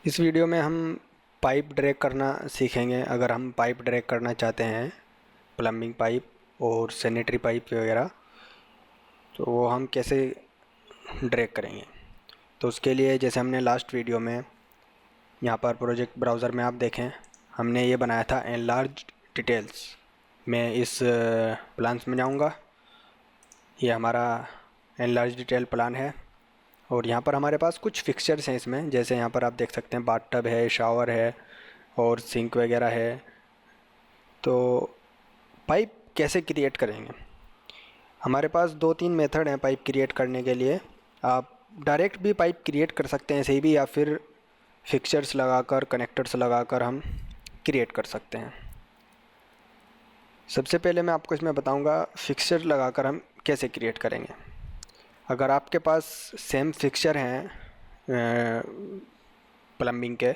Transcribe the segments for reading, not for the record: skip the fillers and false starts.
इस वीडियो में हम पाइप ड्रैग करना सीखेंगे। अगर हम पाइप ड्रैग करना चाहते हैं, प्लम्बिंग पाइप और सैनिटरी पाइप वगैरह, तो वो हम कैसे ड्रैग करेंगे। तो उसके लिए जैसे हमने लास्ट वीडियो में यहाँ पर प्रोजेक्ट ब्राउज़र में आप देखें, हमने ये बनाया था एनलार्ज डिटेल्स। मैं इस प्लान्स में जाऊँगा। ये हमारा एनलार्ज डिटेल प्लान है और यहाँ पर हमारे पास कुछ फिक्सचर्स हैं इसमें। जैसे यहाँ पर आप देख सकते हैं बाथटब है, शावर है और सिंक वगैरह है। तो पाइप कैसे क्रिएट करेंगे, हमारे पास दो तीन मेथड हैं पाइप क्रिएट करने के लिए। आप डायरेक्ट भी पाइप क्रिएट कर सकते हैं ऐसे ही भी, या फिर फिक्सचर्स लगाकर, कनेक्टर्स लगाकर हम क्रिएट कर सकते हैं। सबसे पहले मैं आपको इसमें बताऊंगा फिक्सचर लगाकर हम कैसे क्रिएट करेंगे। अगर आपके पास सेम फिक्सचर हैं प्लम्बिंग के,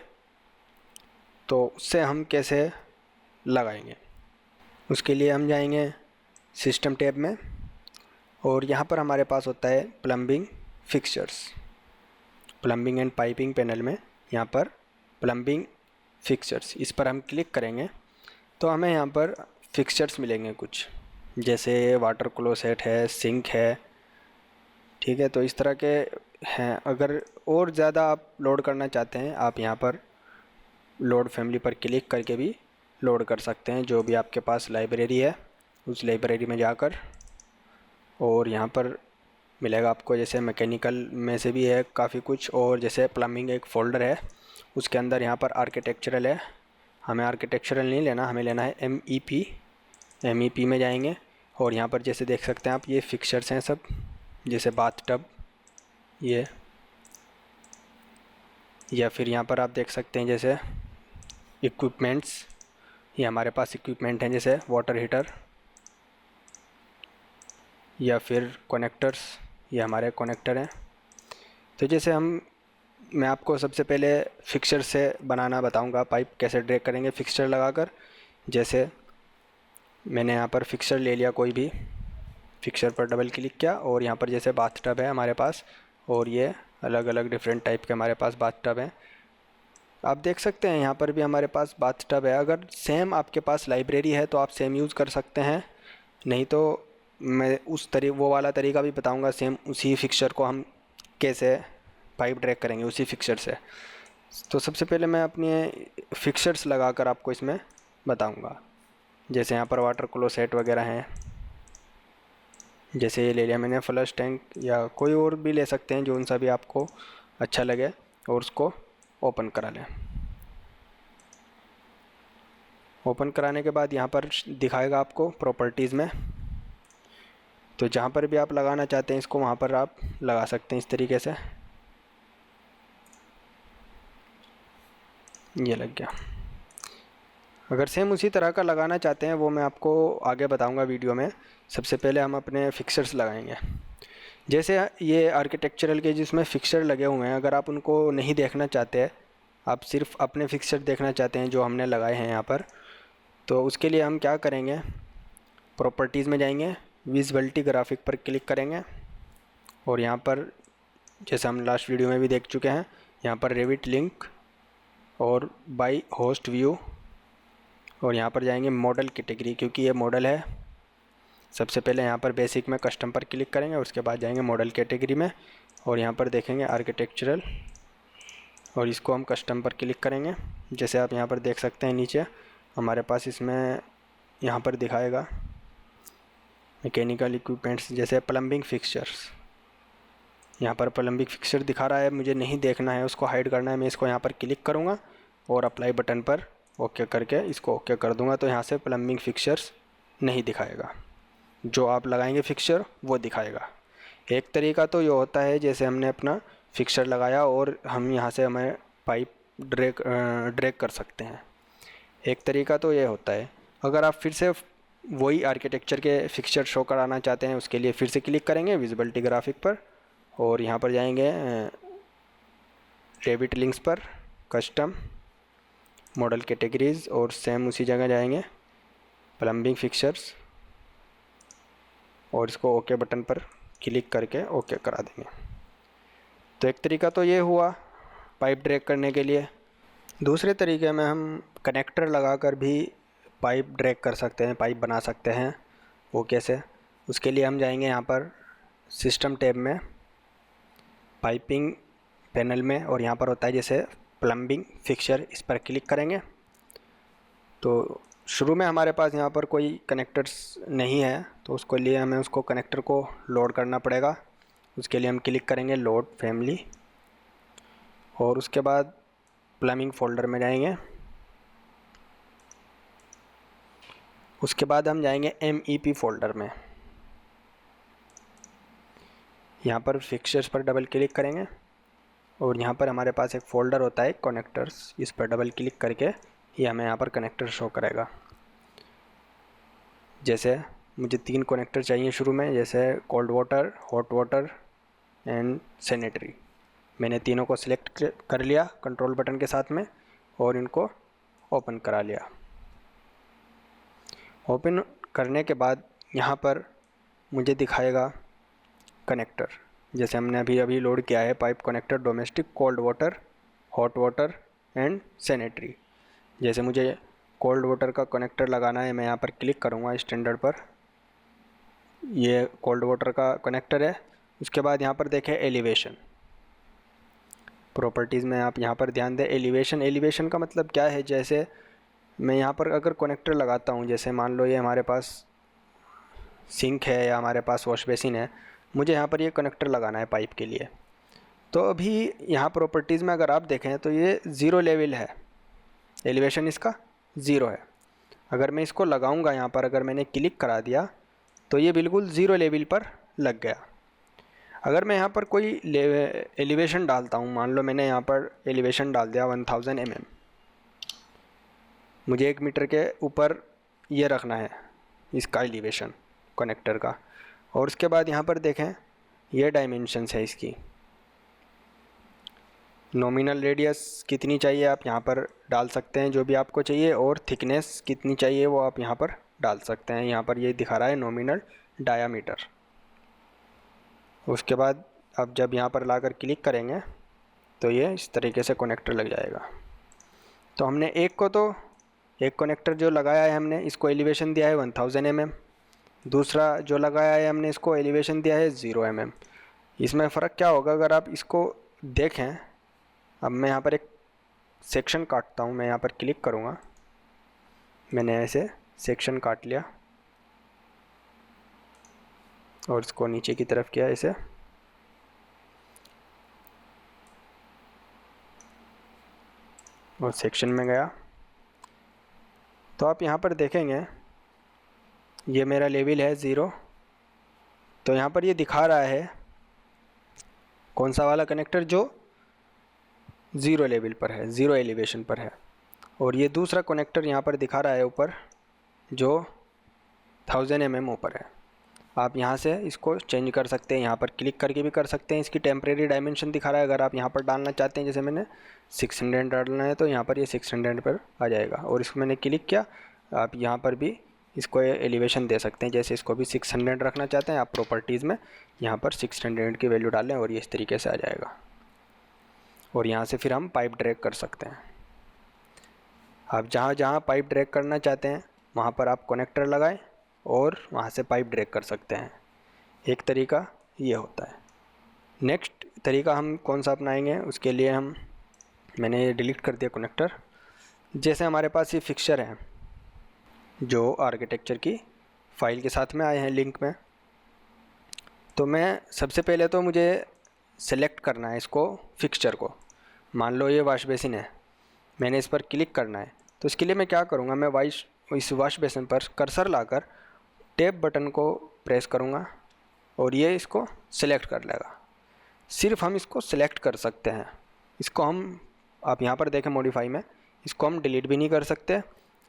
तो उससे हम कैसे लगाएंगे। उसके लिए हम जाएंगे सिस्टम टैब में और यहाँ पर हमारे पास होता है plumbing fixtures. Plumbing and piping panel में यहाँ पर प्लम्बिंग फिक्सचर्स, इस पर हम क्लिक करेंगे तो हमें यहाँ पर फिक्सचर्स मिलेंगे कुछ, जैसे वाटर क्लोसेट है, सिंक है। ठीक है, तो इस तरह के हैं। अगर और ज़्यादा आप लोड करना चाहते हैं, आप यहाँ पर लोड फैमिली पर क्लिक करके भी लोड कर सकते हैं। जो भी आपके पास लाइब्रेरी है उस लाइब्रेरी में जाकर, और यहाँ पर मिलेगा आपको, जैसे मैकेनिकल में से भी है काफ़ी कुछ, और जैसे प्लम्बिंग एक फ़ोल्डर है उसके अंदर यहाँ पर आर्किटेक्चरल है। हमें आर्किटेक्चरल नहीं लेना, हमें लेना है MEP। MEP में जाएंगे और यहाँ पर जैसे देख सकते हैं आप, ये फिक्सचर्स हैं सब, जैसे बाथटब ये, या फिर यहाँ पर आप देख सकते हैं जैसे इक्विपमेंट्स, ये हमारे पास इक्विपमेंट हैं जैसे वाटर हीटर, या फिर कनेक्टर्स, ये हमारे कनेक्टर हैं। तो जैसे मैं आपको सबसे पहले फिक्सचर से बनाना बताऊंगा, पाइप कैसे ड्रैग करेंगे फिक्सचर लगाकर। जैसे मैंने यहाँ पर फिक्सचर ले लिया, कोई भी फिक्सचर पर डबल क्लिक किया और यहाँ पर जैसे बाथटब है हमारे पास, और ये अलग अलग डिफरेंट टाइप के हमारे पास बाथटब हैं। आप देख सकते हैं यहाँ पर भी हमारे पास बाथटब है। अगर सेम आपके पास लाइब्रेरी है तो आप सेम यूज़ कर सकते हैं, नहीं तो मैं वो वाला तरीका भी बताऊंगा। सेम उसी फिक्सचर को हम कैसे पाइप ड्रैग करेंगे उसी फिक्सचर से। तो सबसे पहले मैं अपनी फिक्सचर्स लगाकर आपको इसमें बताऊंगा। जैसे यहाँ पर वाटर क्लोसेट वगैरह हैं, जैसे ये ले लिया मैंने फ्लश टैंक, या कोई और भी ले सकते हैं जो उनसा भी आपको अच्छा लगे, और उसको ओपन करा लें। ओपन कराने के बाद यहाँ पर दिखाएगा आपको प्रॉपर्टीज़ में, तो जहाँ पर भी आप लगाना चाहते हैं इसको वहाँ पर आप लगा सकते हैं इस तरीके से। ये लग गया। अगर सेम उसी तरह का लगाना चाहते हैं वो मैं आपको आगे बताऊंगा वीडियो में। सबसे पहले हम अपने फिक्सर्स लगाएंगे। जैसे ये आर्किटेक्चरल के जिसमें फिक्सर लगे हुए हैं, अगर आप उनको नहीं देखना चाहते हैं, आप सिर्फ अपने फिक्सर देखना चाहते हैं जो हमने लगाए हैं यहाँ पर, तो उसके लिए हम क्या करेंगे, प्रॉपर्टीज़ में जाएंगे, विजिबिलिटी ग्राफिक पर क्लिक करेंगे और यहाँ पर जैसे हम लास्ट वीडियो में भी देख चुके हैं, यहाँ पर रेविट लिंक और बाई होस्ट व्यू, और यहाँ पर जाएंगे मॉडल कैटेगरी, क्योंकि ये मॉडल है। सबसे पहले यहाँ पर बेसिक में कस्टम पर क्लिक करेंगे, उसके बाद जाएंगे मॉडल कैटेगरी में और यहाँ पर देखेंगे आर्किटेक्चरल, और इसको हम कस्टम पर क्लिक करेंगे। जैसे आप यहाँ पर देख सकते हैं नीचे हमारे पास इसमें यहाँ पर दिखाएगा मैकेनिकल इक्विपमेंट्स, जैसे प्लम्बिंग फिक्सचर्स। यहाँ पर प्लम्बिंग फिक्सचर दिखा रहा है, मुझे नहीं देखना है, उसको हाइड करना है। मैं इसको यहाँ पर क्लिक करूँगा और अप्लाई बटन पर ओके करके इसको ओके कर दूँगा, तो यहाँ से प्लम्बिंग फिक्सचर्स नहीं दिखाएगा, जो आप लगाएंगे फिक्सचर वो दिखाएगा। एक तरीका तो ये होता है, जैसे हमने अपना फिक्सचर लगाया और हम यहाँ से हमें पाइप ड्रैग कर सकते हैं। एक तरीका तो ये होता है। अगर आप फिर से वही आर्किटेक्चर के फिक्सचर शो कराना चाहते हैं, उसके लिए फिर से क्लिक करेंगे विजिबिलिटी ग्राफिक पर और यहाँ पर जाएंगे रेविट लिंक्स पर, कस्टम, मॉडल कैटेगरीज, और सेम उसी जगह जाएंगे प्लम्बिंग फिक्सचर्स और इसको ओके बटन पर क्लिक करके ओके करा देंगे। तो एक तरीका तो ये हुआ पाइप ड्रैग करने के लिए। दूसरे तरीके में हम कनेक्टर लगाकर भी पाइप ड्रैग कर सकते हैं, पाइप बना सकते हैं। वो कैसे? उसके लिए हम जाएंगे यहाँ पर सिस्टम टैब में, पाइपिंग पैनल में, और यहाँ पर होता है जैसे प्लम्बिंग फिक्सचर, इस पर क्लिक करेंगे तो शुरू में हमारे पास यहाँ पर कोई कनेक्टर्स नहीं है, तो उसके लिए हमें उसको कनेक्टर को लोड करना पड़ेगा। उसके लिए हम क्लिक करेंगे लोड फैमिली, और उसके बाद प्लम्बिंग फोल्डर में जाएंगे। उसके बाद हम जाएंगे MEP फोल्डर में, यहाँ पर फिक्सचर्स पर डबल क्लिक करेंगे और यहाँ पर हमारे पास एक फ़ोल्डर होता है कनेक्टर्स, इस पर डबल क्लिक करके ये हमें यहाँ पर कनेक्टर शो करेगा। जैसे मुझे 3 कनेक्टर चाहिए शुरू में, जैसे cold water, hot water and sanitary. मैंने तीनों को सिलेक्ट कर लिया कंट्रोल बटन के साथ में और इनको ओपन करा लिया। ओपन करने के बाद यहाँ पर मुझे दिखाएगा कनेक्टर, जैसे हमने अभी लोड किया है pipe connector domestic cold water, hot water and sanitary. जैसे मुझे कोल्ड वाटर का कनेक्टर लगाना है, मैं यहाँ पर क्लिक करूँगा स्टैंडर्ड पर, ये कोल्ड वाटर का कनेक्टर है। उसके बाद यहाँ पर देखें एलिवेशन प्रॉपर्टीज़ में, आप यहाँ पर ध्यान दें एलिवेशन का मतलब क्या है। जैसे मैं यहाँ पर अगर कनेक्टर लगाता हूँ, जैसे मान लो ये हमारे पास सिंक है या हमारे पास वॉश बेसिन है, मुझे यहाँ पर ये कनेक्टर लगाना है पाइप के लिए, तो अभी यहाँ प्रॉपर्टीज़ में अगर आप देखें तो ये ज़ीरो लेवल है, एलिवेशन इसका ज़ीरो है। अगर मैं इसको लगाऊंगा यहाँ पर, अगर मैंने क्लिक करा दिया तो ये बिल्कुल ज़ीरो लेवल पर लग गया। अगर मैं यहाँ पर कोई एलिवेशन डालता हूँ, मान लो मैंने यहाँ पर एलिवेशन डाल दिया 1000 mm, मुझे 1 मीटर के ऊपर ये रखना है इसका एलिवेशन कनेक्टर का। और उसके बाद यहाँ पर देखें ये डायमेंशंस है इसकी, नॉमिनल रेडियस कितनी चाहिए आप यहाँ पर डाल सकते हैं जो भी आपको चाहिए, और थिकनेस कितनी चाहिए वो आप यहाँ पर डाल सकते हैं। यहाँ पर ये दिखा रहा है नॉमिनल डायामीटर। उसके बाद अब जब यहाँ पर लाकर क्लिक करेंगे तो ये इस तरीके से कनेक्टर लग जाएगा। तो हमने एक कनेक्टर जो लगाया है हमने, इसको एलिवेशन दिया है 1000 mm, दूसरा जो लगाया है हमने इसको एलिवेशन दिया है 0 mm। इसमें फ़र्क क्या होगा अगर आप इसको देखें। अब मैं यहाँ पर एक सेक्शन काटता हूँ, मैं यहाँ पर क्लिक करूँगा, मैंने ऐसे सेक्शन काट लिया और इसको नीचे की तरफ किया ऐसे, और सेक्शन में गया तो आप यहाँ पर देखेंगे ये मेरा लेवल है 0। तो यहाँ पर ये दिखा रहा है कौन सा वाला कनेक्टर जो 0 लेवल पर है, 0 एलिवेशन पर है, और ये दूसरा कनेक्टर यहाँ पर दिखा रहा है ऊपर जो 1000 mm ऊपर है। आप यहाँ से इसको चेंज कर सकते हैं, यहाँ पर क्लिक करके भी कर सकते हैं। इसकी टेम्परेरी डायमेंशन दिखा रहा है, अगर आप यहाँ पर डालना चाहते हैं, जैसे मैंने 600 डालना है तो यहाँ पर ये 600 पर आ जाएगा, और इसको मैंने क्लिक किया। आप यहाँ पर भी इसको एलिवेशन दे सकते हैं, जैसे इसको भी 600 रखना चाहते हैं आप प्रॉपर्टीज़ में यहाँ पर 600 की वैल्यू डालें और ये इस तरीके से आ जाएगा। और यहाँ से फिर हम पाइप ड्रैग कर सकते हैं। आप जहाँ जहाँ पाइप ड्रैग करना चाहते हैं वहाँ पर आप कनेक्टर लगाएं और वहाँ से पाइप ड्रैग कर सकते हैं। एक तरीका ये होता है। नेक्स्ट तरीका हम कौन सा अपनाएंगे, उसके लिए मैंने ये डिलीट कर दिया कनेक्टर। जैसे हमारे पास ये फिक्सचर हैं जो आर्किटेक्चर की फ़ाइल के साथ में आए हैं लिंक में, तो मैं सबसे पहले तो मुझे सेलेक्ट करना है इसको फिक्सचर को। मान लो ये वॉश बेसिन है, मैंने इस पर क्लिक करना है, तो इसके लिए मैं क्या करूँगा, मैं इस वॉश बेसिन पर कर्सर लाकर टैब बटन को प्रेस करूँगा और ये इसको सिलेक्ट कर लेगा। सिर्फ हम इसको सिलेक्ट कर सकते हैं, इसको आप यहाँ पर देखें मॉडिफाई में, इसको हम डिलीट भी नहीं कर सकते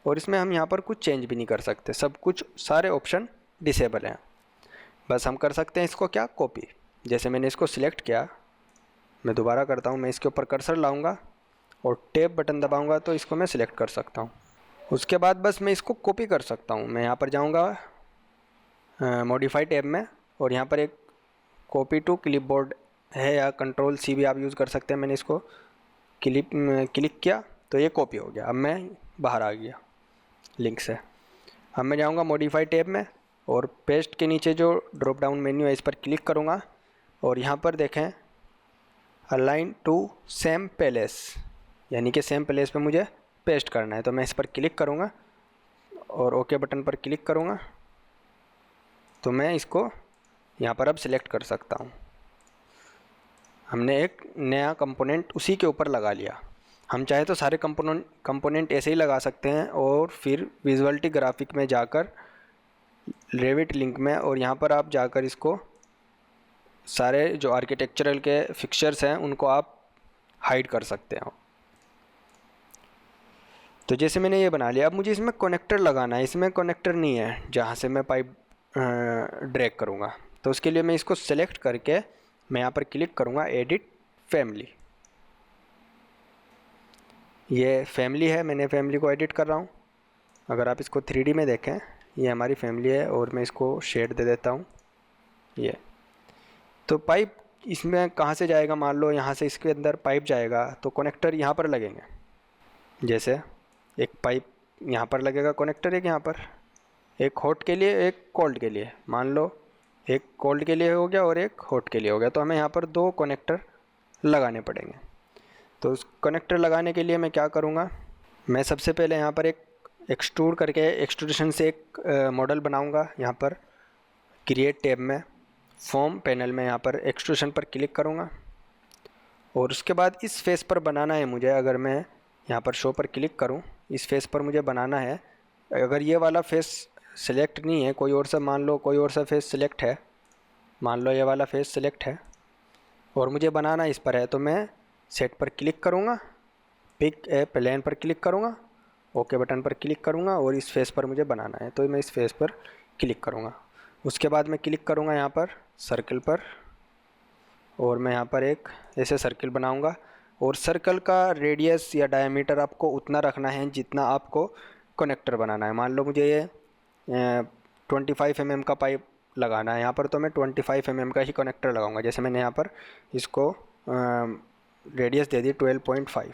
और इसमें हम यहाँ पर कुछ चेंज भी नहीं कर सकते, सब कुछ सारे ऑप्शन डिसेबल हैं। बस हम कर सकते हैं इसको क्या, कॉपी। जैसे मैंने इसको सिलेक्ट किया, मैं दोबारा करता हूँ, मैं इसके ऊपर कर्सर लाऊंगा और टैब बटन दबाऊंगा तो इसको मैं सिलेक्ट कर सकता हूँ। उसके बाद बस मैं इसको कॉपी कर सकता हूँ। मैं यहाँ पर जाऊँगा मॉडिफाई टैब में और यहाँ पर एक कॉपी टू क्लिपबोर्ड है या कंट्रोल C भी आप यूज़ कर सकते हैं। मैंने इसको क्लिक किया तो ये कॉपी हो गया। अब मैं बाहर आ गया लिंक से। अब मैं जाऊँगा मॉडिफाई टैब में और पेस्ट के नीचे जो ड्रॉप डाउन मेन्यू है इस पर क्लिक करूँगा और यहाँ पर देखें अलाइन टू सेम प्लेस, यानी कि सेम प्लेस पे मुझे पेस्ट करना है। तो मैं इस पर क्लिक करूँगा और ओके बटन पर क्लिक करूँगा तो मैं इसको यहाँ पर अब सिलेक्ट कर सकता हूँ। हमने एक नया कंपोनेंट उसी के ऊपर लगा लिया। हम चाहे तो सारे कंपोनेंट ऐसे ही लगा सकते हैं और फिर विजुअलिटी ग्राफिक में जाकर रेविट लिंक में और यहाँ पर आप जाकर इसको सारे जो आर्किटेक्चरल के फिक्चर्स हैं उनको आप हाइड कर सकते हो। तो जैसे मैंने ये बना लिया, अब मुझे इसमें कनेक्टर लगाना है। इसमें कनेक्टर नहीं है जहाँ से मैं पाइप ड्रैग करूँगा। तो उसके लिए मैं इसको सेलेक्ट करके मैं यहाँ पर क्लिक करूँगा एडिट फैमिली। ये फैमिली है, मैंने फैमिली को एडिट कर रहा हूँ। अगर आप इसको 3D में देखें ये हमारी फैमिली है और मैं इसको शेड दे देता हूँ ये। तो पाइप इसमें कहाँ से जाएगा, मान लो यहाँ से इसके अंदर पाइप जाएगा तो कनेक्टर यहाँ पर लगेंगे। जैसे एक पाइप यहाँ पर लगेगा कनेक्टर, एक यहाँ पर, एक हॉट के लिए एक कोल्ड के लिए। मान लो एक कोल्ड के लिए हो गया और एक हॉट के लिए हो गया, तो हमें यहाँ पर 2 कनेक्टर लगाने पड़ेंगे। तो उस कनेक्टर लगाने के लिए मैं क्या करूँगा, मैं सबसे पहले यहाँ पर एक एक्सट्रूड करके एक्सट्रूशन से एक मॉडल बनाऊँगा। यहाँ पर क्रिएट टैब में फॉर्म पैनल में यहाँ पर एक्सट्रूशन पर क्लिक करूँगा और उसके बाद इस फेस पर बनाना है मुझे। अगर मैं यहाँ पर शो पर क्लिक करूँ, इस फेस पर मुझे बनाना है। अगर ये वाला फेस सिलेक्ट नहीं है, कोई और सा, मान लो कोई और सा फेस सिलेक्ट है, मान लो ये वाला फेस सिलेक्ट है और मुझे बनाना इस पर है, तो मैं सेट पर क्लिक करूँगा, पिक ए प्लेन पर क्लिक करूँगा, ओके बटन पर क्लिक करूँगा और इस फेस पर मुझे बनाना है तो मैं इस फेस पर क्लिक करूँगा। उसके बाद मैं क्लिक करूँगा यहाँ पर सर्कल पर और मैं यहाँ पर एक ऐसे सर्कल बनाऊँगा और सर्कल का रेडियस या डायमीटर आपको उतना रखना है जितना आपको कनेक्टर बनाना है। मान लो मुझे ये 25 mm का पाइप लगाना है यहाँ पर, तो मैं 25 mm का ही कनेक्टर लगाऊंगा। जैसे मैंने यहाँ पर इसको रेडियस दे दी 12.5,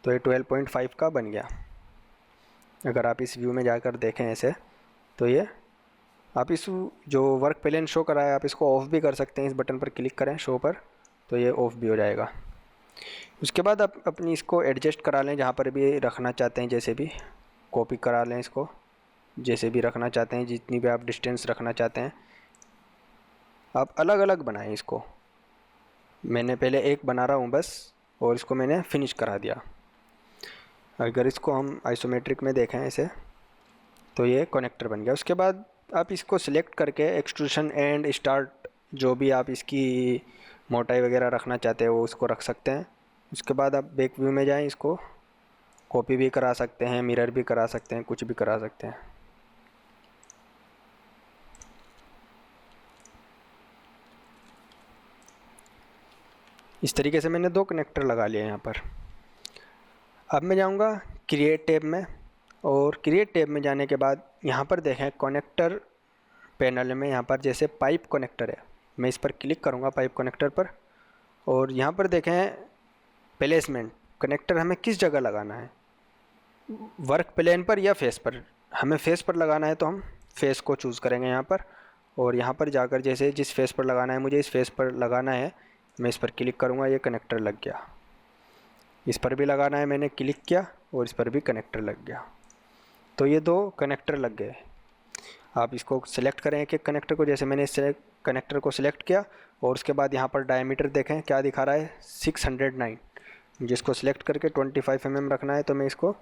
तो ये 12.5 का बन गया। अगर आप इस व्यू में जाकर देखें ऐसे, तो ये आप इस जो वर्क प्लेन शो करा है आप इसको ऑफ़ भी कर सकते हैं। इस बटन पर क्लिक करें शो पर, तो ये ऑफ़ भी हो जाएगा। उसके बाद आप अपनी इसको एडजस्ट करा लें जहाँ पर भी रखना चाहते हैं, जैसे भी कॉपी करा लें इसको, जैसे भी रखना चाहते हैं, जितनी भी आप डिस्टेंस रखना चाहते हैं। आप अलग अलग बनाएं इसको। मैंने पहले एक बना रहा हूँ बस और इसको मैंने फिनिश करा दिया। अगर इसको हम आइसोमेट्रिक में देखें ऐसे, तो ये कनेक्टर बन गया। उसके बाद आप इसको सिलेक्ट करके एक्सट्रूशन एंड स्टार्ट, जो भी आप इसकी मोटाई वगैरह रखना चाहते हैं वो उसको रख सकते हैं। उसके बाद आप बैक व्यू में जाएं, इसको कॉपी भी करा सकते हैं, मिरर भी करा सकते हैं, कुछ भी करा सकते हैं। इस तरीके से मैंने 2 कनेक्टर लगा लिए यहाँ पर। अब मैं जाऊँगा क्रिएट टैब में और क्रिएट टैब में जाने के बाद यहाँ पर देखें कनेक्टर पैनल में यहाँ पर जैसे पाइप कनेक्टर है, मैं इस पर क्लिक करूँगा पाइप कनेक्टर पर और यहाँ पर देखें प्लेसमेंट, कनेक्टर हमें किस जगह लगाना है, वर्क प्लेन पर या फेस पर। हमें फेस पर लगाना है तो हम फेस को चूज़ करेंगे यहाँ पर और यहाँ पर जाकर जैसे जिस फेस पर लगाना है, मुझे इस फेस पर लगाना है, मैं इस पर क्लिक करूँगा, ये कनेक्टर लग गया। इस पर भी लगाना है, मैंने क्लिक किया और इस पर भी कनेक्टर लग गया। तो ये 2 कनेक्टर लग गए। आप इसको सिलेक्ट करें एक एक कनेक्टर को, जैसे मैंने इस कनेक्टर को सिलेक्ट किया और उसके बाद यहाँ पर डायमीटर देखें क्या दिखा रहा है 609, जिसको सिलेक्ट करके 25 mm रखना है तो मैं इसको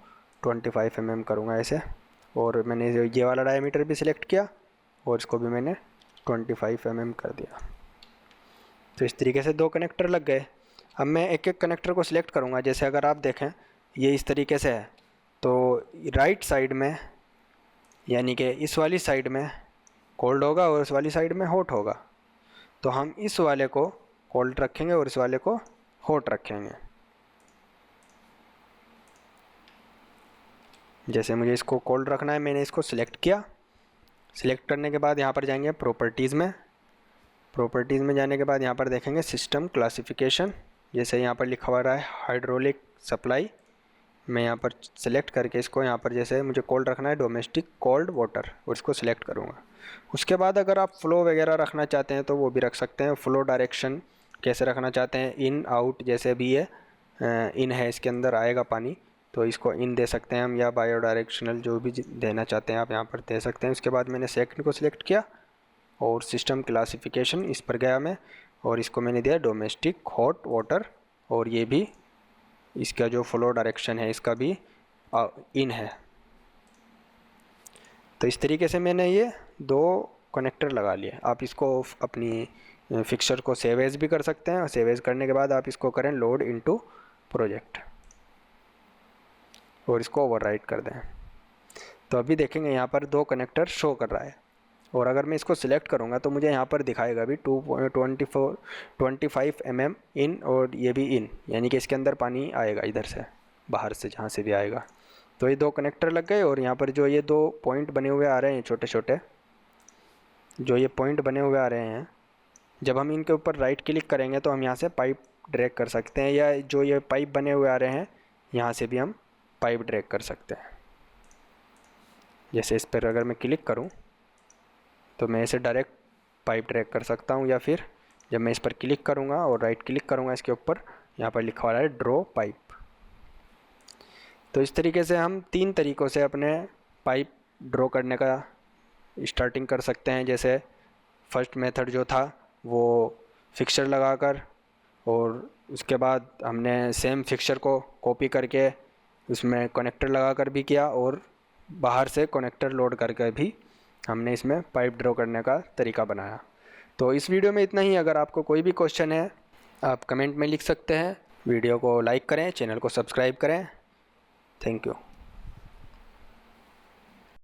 25 mm करूँगा ऐसे। और मैंने ये वाला डायमीटर भी सिलेक्ट किया और इसको भी मैंने 25 mm कर दिया। तो इस तरीके से 2 कनेक्टर लग गए। अब मैं एक एक कनेक्टर को सिलेक्ट करूँगा। जैसे अगर आप देखें ये इस तरीके से है, तो राइट साइड में यानी कि इस वाली साइड में कोल्ड होगा और इस वाली साइड में हॉट होगा, तो हम इस वाले को कोल्ड रखेंगे और इस वाले को हॉट रखेंगे। जैसे मुझे इसको कोल्ड रखना है, मैंने इसको सिलेक्ट किया। सिलेक्ट करने के बाद यहाँ पर जाएंगे प्रॉपर्टीज़ में। प्रॉपर्टीज़ में जाने के बाद यहाँ पर देखेंगे सिस्टम क्लासिफिकेशन, जैसे यहाँ पर लिखा हुआ रहा है हाइड्रोलिक सप्लाई, मैं यहाँ पर सिलेक्ट करके इसको यहाँ पर जैसे मुझे कोल्ड रखना है, डोमेस्टिक कोल्ड वाटर, और इसको सिलेक्ट करूँगा। उसके बाद अगर आप फ़्लो वगैरह रखना चाहते हैं तो वो भी रख सकते हैं। फ़्लो डायरेक्शन कैसे रखना चाहते हैं, इन आउट जैसे भी है, इन है इसके अंदर आएगा पानी तो इसको इन दे सकते हैं हम, या बायो डायरेक्शनल जो भी देना चाहते हैं आप यहाँ पर दे सकते हैं। उसके बाद मैंने सेकंड को सिलेक्ट किया और सिस्टम क्लासिफिकेशन इस पर गया मैं, और इसको मैंने दिया डोमेस्टिक हॉट वाटर, और ये भी इसका जो फ्लो डायरेक्शन है इसका भी इन है। तो इस तरीके से मैंने ये 2 कनेक्टर लगा लिए। आप इसको अपनी फिक्सचर को सेव एज भी कर सकते हैं, और सेव एज करने के बाद आप इसको करें लोड इनटू प्रोजेक्ट और इसको ओवरराइट कर दें। तो अभी देखेंगे यहाँ पर 2 कनेक्टर शो कर रहा है, और अगर मैं इसको सिलेक्ट करूँगा तो मुझे यहाँ पर दिखाएगा भी 25 mm इन, और ये भी इन, यानी कि इसके अंदर पानी आएगा इधर से, बाहर से जहाँ से भी आएगा। तो ये 2 कनेक्टर लग गए, और यहाँ पर जो ये 2 पॉइंट बने हुए आ रहे हैं छोटे छोटे, जो ये पॉइंट बने हुए आ रहे हैं, जब हम इनके ऊपर राइट क्लिक करेंगे तो हम यहाँ से पाइप ड्रैग कर सकते हैं, या जो ये पाइप बने हुए आ रहे हैं यहाँ से भी हम पाइप ड्रैग कर सकते हैं। जैसे इस पर अगर मैं क्लिक करूँ तो मैं इसे डायरेक्ट पाइप ड्रैग कर सकता हूँ, या फिर जब मैं इस पर क्लिक करूँगा और राइट क्लिक करूँगा इसके ऊपर, यहाँ पर लिखा हुआ है ड्रॉ पाइप। तो इस तरीके से हम 3 तरीक़ों से अपने पाइप ड्रॉ करने का स्टार्टिंग कर सकते हैं। जैसे फर्स्ट मेथड जो था वो फिक्सचर लगाकर, और उसके बाद हमने सेम फिक्सचर को कॉपी करके उसमें कनेक्टर लगाकर भी किया, और बाहर से कनेक्टर लोड करके भी हमने इसमें पाइप ड्रॉ करने का तरीका बनाया। तो इस वीडियो में इतना ही। अगर आपको कोई भी क्वेश्चन है आप कमेंट में लिख सकते हैं। वीडियो को लाइक करें, चैनल को सब्सक्राइब करें। Thank you.